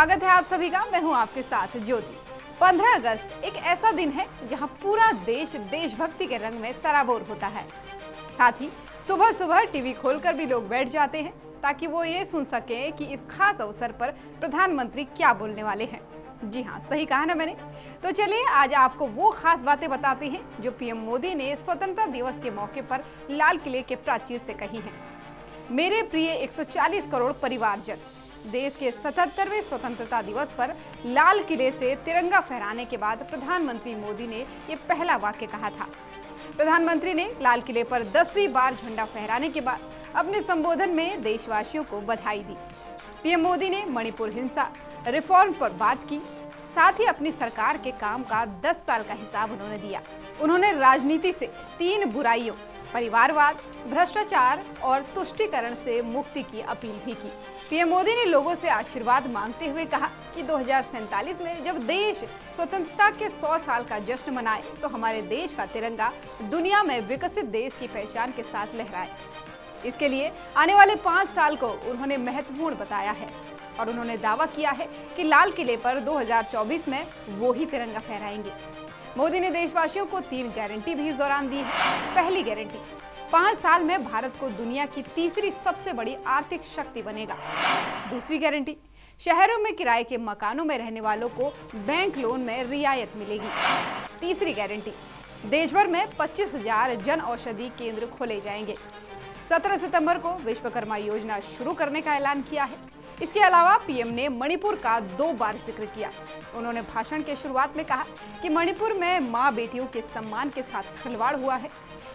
स्वागत है आप सभी का। मैं हूं आपके साथ ज्योति। 15 अगस्त एक ऐसा दिन है जहां पूरा देश देशभक्ति के रंग में सराबोर होता है। साथ ही सुबह सुबह टीवी खोलकर भी लोग बैठ जाते हैं ताकि वो ये सुन सके कि इस खास अवसर पर प्रधानमंत्री क्या बोलने वाले हैं। जी हाँ, सही कहा ना मैंने। तो चलिए आज आपको वो खास बातें बताते हैं जो पीएम मोदी ने स्वतंत्रता दिवस के मौके पर लाल किले के प्राचीर से कही हैं। मेरे प्रिय 140 करोड़ परिवारजन, देश के 77वें स्वतंत्रता दिवस पर लाल किले से तिरंगा फहराने के बाद प्रधानमंत्री मोदी ने ये पहला वाक्य कहा था। प्रधानमंत्री ने लाल किले पर 10वीं बार झंडा फहराने के बाद अपने संबोधन में देशवासियों को बधाई दी। पीएम मोदी ने मणिपुर हिंसा रिफॉर्म पर बात की, साथ ही अपनी सरकार के काम का 10 साल का हिसाब उन्होंने दिया। उन्होंने राजनीति से 3 बुराइयों परिवारवाद, भ्रष्टाचार और तुष्टीकरण से मुक्ति की अपील भी की। पीएम मोदी ने लोगों से आशीर्वाद मांगते हुए कहा कि 2047 में जब देश स्वतंत्रता के 100 साल का जश्न मनाए तो हमारे देश का तिरंगा दुनिया में विकसित देश की पहचान के साथ लहराए। इसके लिए आने वाले 5 साल को उन्होंने महत्वपूर्ण बताया है और उन्होंने दावा किया है कि लाल किले पर 2024 में वो ही तिरंगा फहराएंगे। मोदी ने देशवासियों को 3 गारंटी भी इस दौरान दी है। पहली गारंटी, 5 साल में भारत को दुनिया की तीसरी सबसे बड़ी आर्थिक शक्ति बनेगा। दूसरी गारंटी, शहरों में किराए के मकानों में रहने वालों को बैंक लोन में रियायत मिलेगी। तीसरी गारंटी, देश भर में 25,000 जन औषधि केंद्र खोले जाएंगे। 17 सितंबर को विश्वकर्मा योजना शुरू करने का ऐलान किया है। इसके अलावा पीएम ने मणिपुर का 2 बार जिक्र किया। उन्होंने भाषण के शुरुआत में कहा कि मणिपुर में मां बेटियों के सम्मान के साथ खिलवाड़ हुआ है,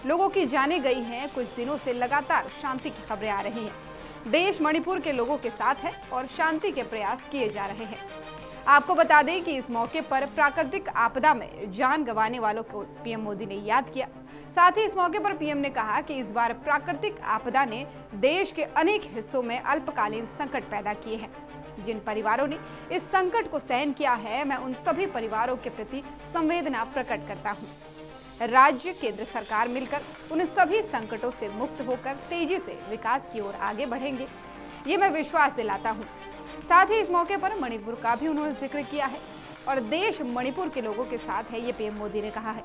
लोगों की जानें गई हैं। कुछ दिनों से लगातार शांति की खबरें आ रही हैं। देश मणिपुर के लोगों के साथ है और शांति के प्रयास किए जा रहे हैं। आपको बता दें कि इस मौके पर प्राकृतिक आपदा में जान गंवाने वालों को पीएम मोदी ने याद किया। साथ ही इस मौके पर पीएम ने कहा कि इस बार प्राकृतिक आपदा ने देश के अनेक हिस्सों में अल्पकालीन संकट पैदा किए हैं। जिन परिवारों ने इस संकट को सहन किया है, मैं उन सभी परिवारों के प्रति संवेदना प्रकट करता हूं। राज्य केंद्र सरकार मिलकर उन सभी संकटों से मुक्त होकर तेजी से विकास की ओर आगे बढ़ेंगे, ये मैं विश्वास दिलाता हूं। साथ ही इस मौके पर मणिपुर का भी उन्होंने जिक्र किया है और देश मणिपुर के लोगों के साथ है, ये पीएम मोदी ने कहा है।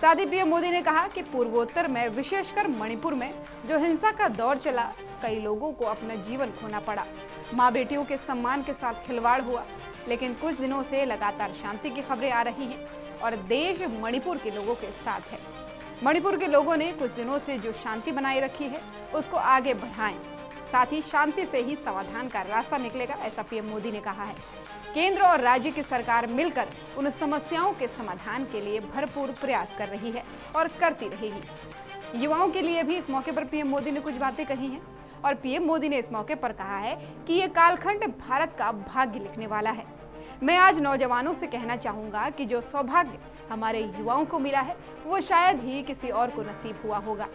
साथ ही पीएम मोदी ने कहा कि पूर्वोत्तर में, विशेषकर मणिपुर में जो हिंसा का दौर चला, कई लोगों को अपना जीवन खोना पड़ा। माँ बेटियों के सम्मान के साथ खिलवाड़ हुआ, लेकिन कुछ दिनों से लगातार शांति की खबरें आ रही हैं और देश मणिपुर के लोगों के साथ है। मणिपुर के लोगों ने कुछ दिनों से जो शांति बनाए रखी है उसको आगे बढ़ाएं। साथ ही शांति से ही समाधान का रास्ता निकलेगा, ऐसा पीएम मोदी ने कहा है। केंद्र और राज्य की सरकार मिलकर उन समस्याओं के समाधान के लिए भरपूर प्रयास कर रही है और करती रहेगी। युवाओं के लिए भी इस मौके पर पीएम मोदी ने कुछ बातें कही हैं और पीएम मोदी ने इस मौके पर कहा है कि ये कालखंड भारत का भाग्य लिखने वाला है। मैं आज नौजवानों से कहना चाहूंगा कि जो सौभाग्य हमारे युवाओं को मिला है वो शायद ही किसी और को नसीब हुआ होगा।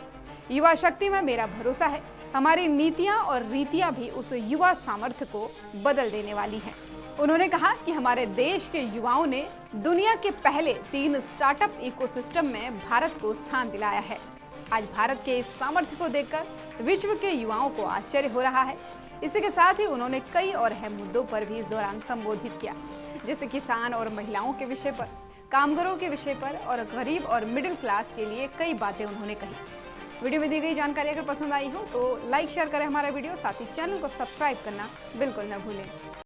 युवा शक्ति में मेरा भरोसा है। हमारी नीतियां और रीतियां भी उस युवा सामर्थ्य को बदल देने वाली हैं। उन्होंने कहा कि हमारे देश के युवाओं ने दुनिया के पहले 3 स्टार्टअप इकोसिस्टम में भारत को स्थान दिलाया है। आज भारत के इस सामर्थ्य को देखकर विश्व के युवाओं को आश्चर्य हो रहा है। इसी के साथ ही उन्होंने कई और अहम मुद्दों पर भी इस दौरान संबोधित किया, जैसे किसान और महिलाओं के विषय पर, कामगारों के विषय पर और गरीब और मिडिल क्लास के लिए कई बातें उन्होंने कही। वीडियो में दी गई जानकारी अगर पसंद आई हो तो लाइक शेयर करें हमारा वीडियो, साथ ही चैनल को सब्सक्राइब करना बिल्कुल न भूलें।